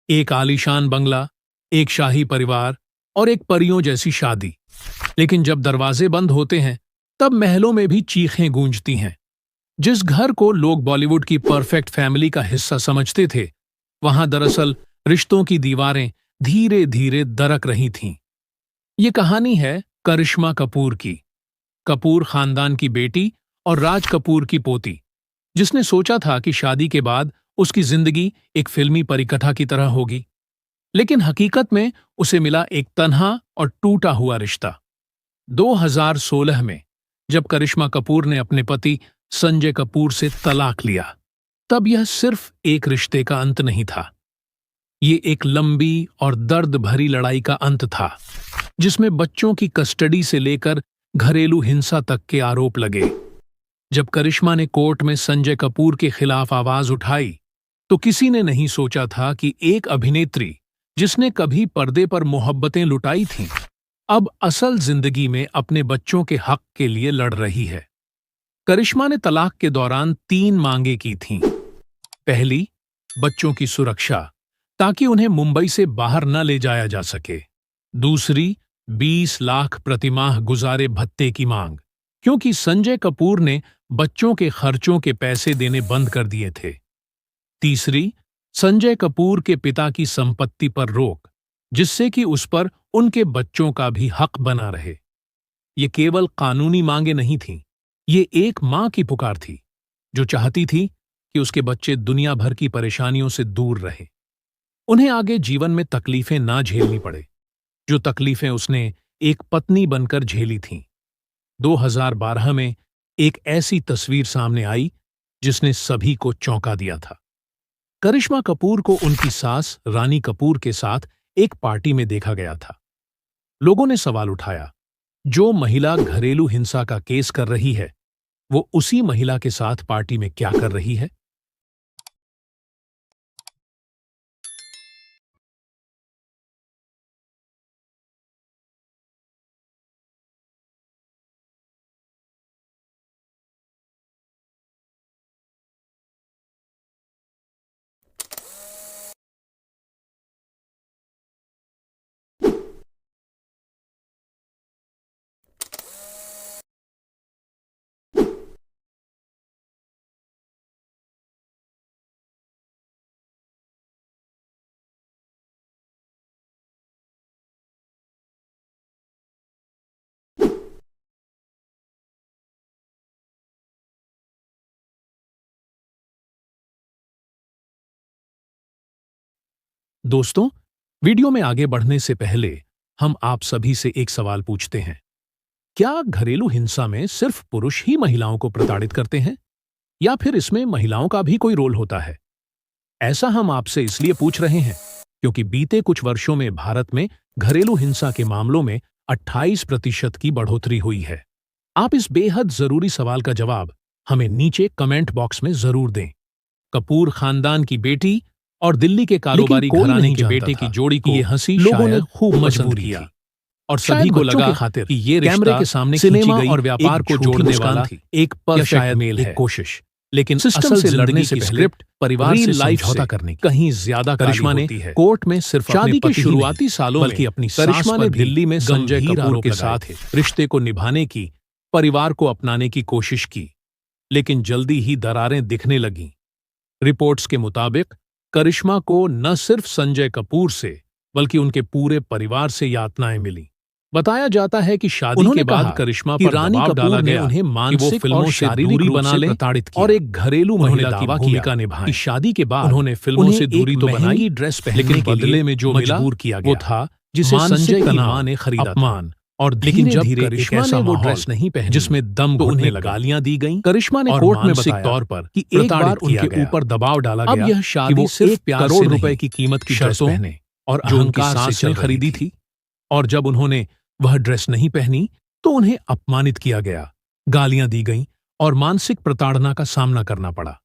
एक आलीशान बंगला, एक शाही परिवार और एक परियों जैसी शादी। लेकिन जब दरवाजे बंद होते हैं तब महलों में भी चीखें गूंजती हैं। जिस घर को लोग बॉलीवुड की परफेक्ट फैमिली का हिस्सा समझते थे, वहां दरअसल रिश्तों की दीवारें धीरे धीरे दरक रही थीं। ये कहानी है करिश्मा कपूर की, कपूर खानदान की बेटी और राज कपूर की पोती, जिसने सोचा था कि शादी के बाद उसकी जिंदगी एक फिल्मी परिकथा की तरह होगी। लेकिन हकीकत में उसे मिला एक तन्हा और टूटा हुआ रिश्ता। 2016 में जब करिश्मा कपूर ने अपने पति संजय कपूर से तलाक लिया, तब यह सिर्फ एक रिश्ते का अंत नहीं था। ये एक लंबी और दर्द भरी लड़ाई का अंत था, जिसमें बच्चों की कस्टडी से लेकर घरेलू हिंसा तक के आरोप लगे। जब करिश्मा ने कोर्ट में संजय कपूर के खिलाफ आवाज उठाई, तो किसी ने नहीं सोचा था कि एक अभिनेत्री जिसने कभी पर्दे पर मोहब्बतें लुटाई थीं, अब असल जिंदगी में अपने बच्चों के हक के लिए लड़ रही है। करिश्मा ने तलाक के दौरान 3 मांगे की थीं। पहली, बच्चों की सुरक्षा, ताकि उन्हें मुंबई से बाहर न ले जाया जा सके। दूसरी, 20 लाख प्रतिमाह गुजारे भत्ते की मांग, क्योंकि संजय कपूर ने बच्चों के खर्चों के पैसे देने बंद कर दिए थे। तीसरी, संजय कपूर के पिता की संपत्ति पर रोक, जिससे कि उस पर उनके बच्चों का भी हक बना रहे। ये केवल कानूनी मांगे नहीं थीं, ये एक मां की पुकार थी, जो चाहती थी कि उसके बच्चे दुनिया भर की परेशानियों से दूर रहे, उन्हें आगे जीवन में तकलीफें ना झेलनी पड़े, जो तकलीफें उसने एक पत्नी बनकर झेली थीं। 2012 में एक ऐसी तस्वीर सामने आई जिसने सभी को चौंका दिया था। करिश्मा कपूर को उनकी सास रानी कपूर के साथ एक पार्टी में देखा गया था। लोगों ने सवाल उठाया, जो महिला घरेलू हिंसा का केस कर रही है, वो उसी महिला के साथ पार्टी में क्या कर रही है? दोस्तों, वीडियो में आगे बढ़ने से पहले हम आप सभी से एक सवाल पूछते हैं। क्या घरेलू हिंसा में सिर्फ पुरुष ही महिलाओं को प्रताड़ित करते हैं, या फिर इसमें महिलाओं का भी कोई रोल होता है? ऐसा हम आपसे इसलिए पूछ रहे हैं क्योंकि बीते कुछ वर्षों में भारत में घरेलू हिंसा के मामलों में 28% की बढ़ोतरी हुई है। आप इस बेहद जरूरी सवाल का जवाब हमें नीचे कमेंट बॉक्स में जरूर दें। कपूर खानदान की बेटी और दिल्ली के कारोबारी घराने के बेटे की जोड़ी को ये हंसी लोगों ने खूब मजबूर किया, और सभी को लगा कि ये कैमरे के सामने सिनेमा और व्यापार को जोड़ने वाला एक परफेक्ट मेल है कोशिश। लेकिन सिस्टम से लड़ने से स्क्रिप्ट परिवार से लाइफ होता करने की कहीं ज्यादा करिश्मा ने कोर्ट में सिर्फ शादी के शुरुआती सालों बल्कि अपनी करिश्मा ने दिल्ली में संजय कपूर के साथ रिश्ते को निभाने की, परिवार को अपनाने की कोशिश की, लेकिन जल्दी ही दरारें दिखने लगीं। रिपोर्ट्स के मुताबिक करिश्मा को न सिर्फ संजय कपूर से बल्कि उनके पूरे परिवार से यातनाएं मिली। बताया जाता है कि शादी के बाद करिश्मा पर रानी कपूर ने उन्हें मानसिक और शारीरिक दूरी बना ले और एक घरेलू महिला की भूमिका निभाई। शादी के बाद उन्होंने फिल्मों से दूरी तो बनाई, ड्रेस पहनने लेकिन बदले में जो मजबूर किया गया वो था जिसे संजय की मां ने खरीदा, अपमान। और लेकिन जब करिश्मा ने वो ड्रेस नहीं पहनी जिसमें दम घुटने लगा, गालियां दी गईं, करिश्मा ने कोर्ट में बताया तौर पर कि एक बार उनके ऊपर दबाव डाला गया। अब यह शादी सिर्फ ₹1 करोड़ रुपए की कीमत की शर्तों पहने और जो उनकी सास ने खरीदी थी, और जब उन्होंने वह ड्रेस नहीं पहनी तो उन्हें अपमानित किया गया, गालियां दी गईं और मानसिक प्रताड़ना का सामना करना पड़ा।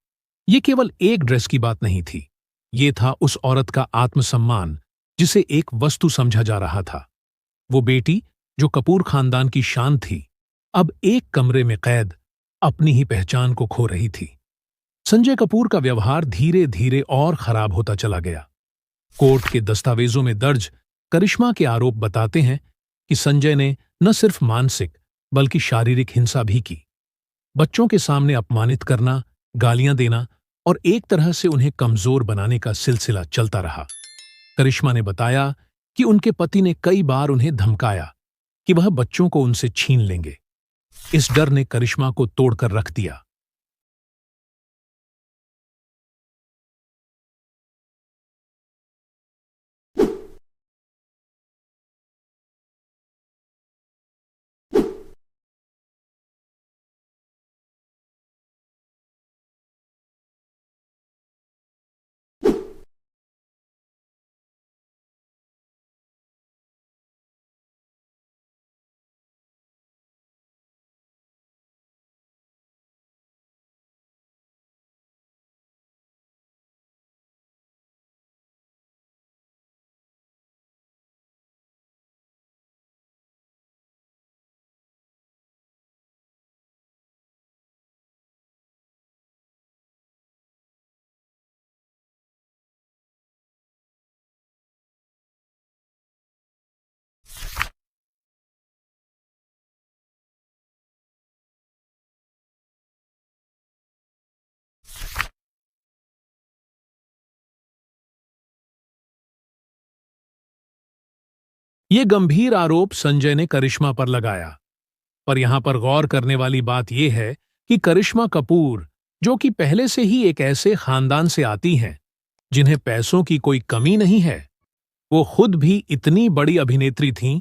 ये केवल एक ड्रेस की बात नहीं थी, ये था उस औरत का आत्मसम्मान जिसे एक वस्तु समझा जा रहा था। वो बेटी जो कपूर खानदान की शान थी, अब एक कमरे में कैद अपनी ही पहचान को खो रही थी। संजय कपूर का व्यवहार धीरे धीरे और खराब होता चला गया। कोर्ट के दस्तावेजों में दर्ज करिश्मा के आरोप बताते हैं कि संजय ने न सिर्फ मानसिक बल्कि शारीरिक हिंसा भी की। बच्चों के सामने अपमानित करना, गालियां देना और एक तरह से उन्हें कमजोर बनाने का सिलसिला चलता रहा। करिश्मा ने बताया कि उनके पति ने कई बार उन्हें धमकाया कि वह बच्चों को उनसे छीन लेंगे। इस डर ने करिश्मा को तोड़कर रख दिया। ये गंभीर आरोप संजय ने करिश्मा पर लगाया। पर यहां पर गौर करने वाली बात यह है कि करिश्मा कपूर, जो कि पहले से ही एक ऐसे खानदान से आती हैं जिन्हें पैसों की कोई कमी नहीं है, वो खुद भी इतनी बड़ी अभिनेत्री थीं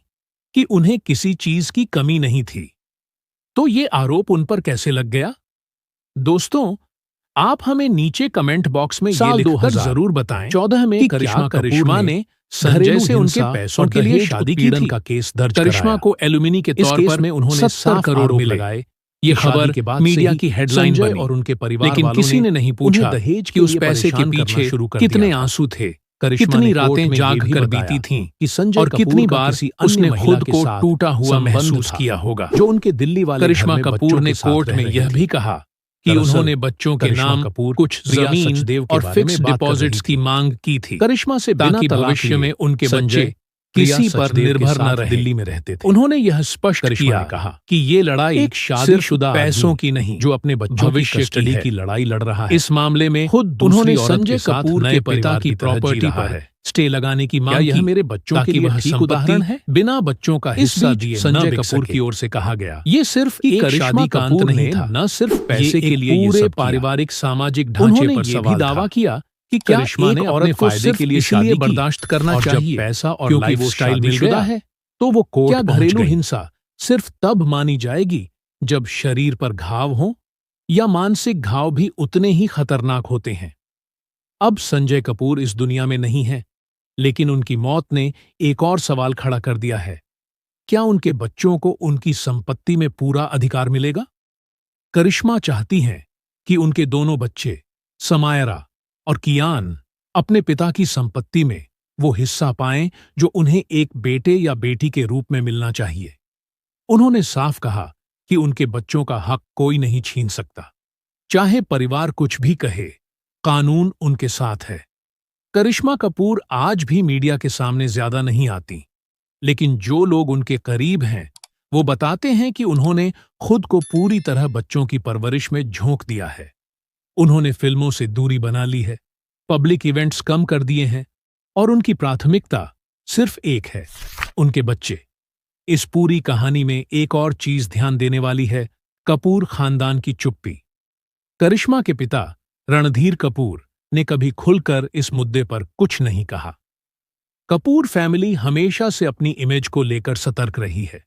कि उन्हें किसी चीज की कमी नहीं थी। तो ये आरोप उन पर कैसे लग गया? दोस्तों, आप हमें नीचे कमेंट बॉक्स में ये लिखकर जरूर बताएं 14 में करिश्मा ने संजय से उनके पैसों के लिए शादी की थी का केस दर्ज कराया। करिश्मा को एलुमिनी के तौर पर में उन्होंने 70 करोड़ लगाए। ये खबर के बाद मीडिया की हेडलाइन बनी और उनके परिवार लेकिन किसी ने नहीं पूछा दहेज कि उस पैसे के पीछे कितने आंसू थे, कितनी रातें जाग कर बीती थीं कि संजय और कितनी बार उसने खुद को टूटा हुआ महसूस किया होगा। जो उनके दिल्ली वाले करिश्मा कपूर ने कोर्ट में यह भी कहा कि उन्होंने बच्चों के नाम कुछ जमीन और फिक्स्ड डिपॉजिट्स की मांग की थी करिश्मा से, ताकि भविष्य में उनके बच्चे किसी पर निर्भर न रहे। दिल्ली में रहते थे। उन्होंने यह स्पष्ट किया कहा कि ये लड़ाई एक शादीशुदा पैसों की नहीं, जो अपने बच्चों की कस्टडी की लड़ाई लड़ रहा है। इस मामले में खुद उन्होंने संजय कपूर के पिता की प्रॉपर्टी पर स्टे लगाने की मांग की। यह मेरे बच्चों के लिए ठीक उदाहरण है। बिना बच्चों का हिस्सा दिए संजय कपूर की ओर से कहा गया। ये सिर्फ एक शादी का अंत नहीं था, न सिर्फ पैसे के लिए पूरे पारिवारिक सामाजिक ढांचे पर सवाल दावा किया कि क्या एक औरत को फायदे के लिए शादी बर्दाश्त करना चाहिए, पैसा और लाइफस्टाइल मिल गया है तो वो कोर्ट क्या घरेलू हिंसा सिर्फ तब मानी जाएगी जब शरीर पर घाव हो, या मानसिक घाव भी उतने ही खतरनाक होते हैं। अब संजय कपूर इस दुनिया में नहीं है, लेकिन उनकी मौत ने एक और सवाल खड़ा कर दिया है। क्या उनके बच्चों को उनकी संपत्ति में पूरा अधिकार मिलेगा? करिश्मा चाहती हैं कि उनके दोनों बच्चे समायरा और कियान अपने पिता की संपत्ति में वो हिस्सा पाएं जो उन्हें एक बेटे या बेटी के रूप में मिलना चाहिए। उन्होंने साफ कहा कि उनके बच्चों का हक कोई नहीं छीन सकता, चाहे परिवार कुछ भी कहे, कानून उनके साथ है। करिश्मा कपूर आज भी मीडिया के सामने ज्यादा नहीं आती, लेकिन जो लोग उनके करीब हैं वो बताते हैं कि उन्होंने खुद को पूरी तरह बच्चों की परवरिश में झोंक दिया है। उन्होंने फिल्मों से दूरी बना ली है, पब्लिक इवेंट्स कम कर दिए हैं और उनकी प्राथमिकता सिर्फ एक है, उनके बच्चे। इस पूरी कहानी में एक और चीज ध्यान देने वाली है, कपूर खानदान की चुप्पी। करिश्मा के पिता रणधीर कपूर ने कभी खुलकर इस मुद्दे पर कुछ नहीं कहा। कपूर फैमिली हमेशा से अपनी इमेज को लेकर सतर्क रही है,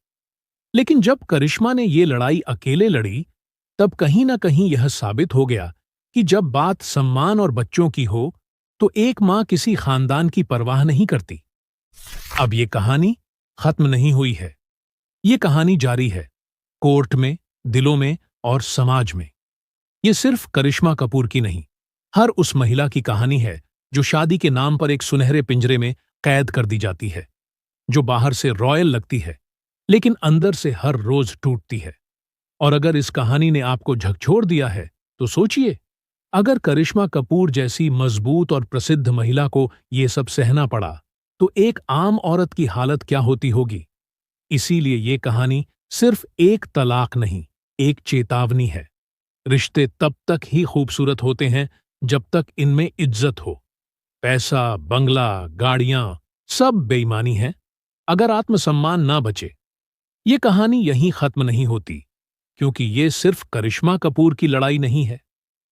लेकिन जब करिश्मा ने ये लड़ाई अकेले लड़ी, तब कहीं ना कहीं यह साबित हो गया कि जब बात सम्मान और बच्चों की हो तो एक मां किसी खानदान की परवाह नहीं करती। अब ये कहानी खत्म नहीं हुई है, ये कहानी जारी है, कोर्ट में, दिलों में और समाज में। ये सिर्फ करिश्मा कपूर की नहीं, हर उस महिला की कहानी है जो शादी के नाम पर एक सुनहरे पिंजरे में कैद कर दी जाती है, जो बाहर से रॉयल लगती है लेकिन अंदर से हर रोज टूटती है। और अगर इस कहानी ने आपको झकझोर दिया है तो सोचिए, अगर करिश्मा कपूर जैसी मजबूत और प्रसिद्ध महिला को ये सब सहना पड़ा, तो एक आम औरत की हालत क्या होती होगी। इसीलिए ये कहानी सिर्फ एक तलाक नहीं, एक चेतावनी है। रिश्ते तब तक ही खूबसूरत होते हैं जब तक इनमें इज्जत हो। पैसा, बंगला, गाड़ियां सब बेईमानी है अगर आत्मसम्मान ना बचे। ये कहानी यहीं खत्म नहीं होती, क्योंकि ये सिर्फ करिश्मा कपूर की लड़ाई नहीं है।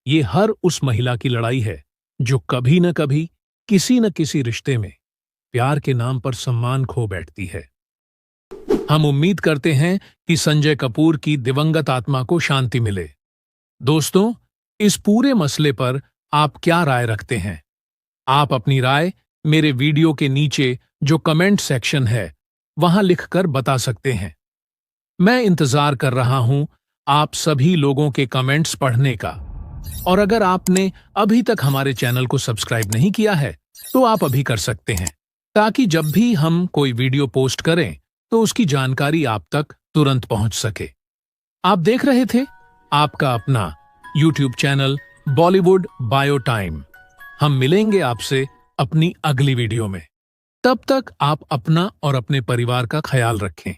ये हर उस महिला की लड़ाई है जो कभी न कभी किसी न किसी रिश्ते में प्यार के नाम पर सम्मान खो बैठती है। हम उम्मीद करते हैं कि संजय कपूर की दिवंगत आत्मा को शांति मिले। दोस्तों, इस पूरे मसले पर आप क्या राय रखते हैं? आप अपनी राय मेरे वीडियो के नीचे जो कमेंट सेक्शन है वहां लिखकर बता सकते हैं। मैं इंतजार कर रहा हूं आप सभी लोगों के कमेंट्स पढ़ने का। और अगर आपने अभी तक हमारे चैनल को सब्सक्राइब नहीं किया है तो आप अभी कर सकते हैं, ताकि जब भी हम कोई वीडियो पोस्ट करें तो उसकी जानकारी आप तक तुरंत पहुंच सके। आप देख रहे थे आपका अपना YouTube channel Bollywood bio time. हम मिलेंगे आपसे अपनी अगली वीडियो में। तब तक आप अपना और अपने परिवार का ख्याल रखें।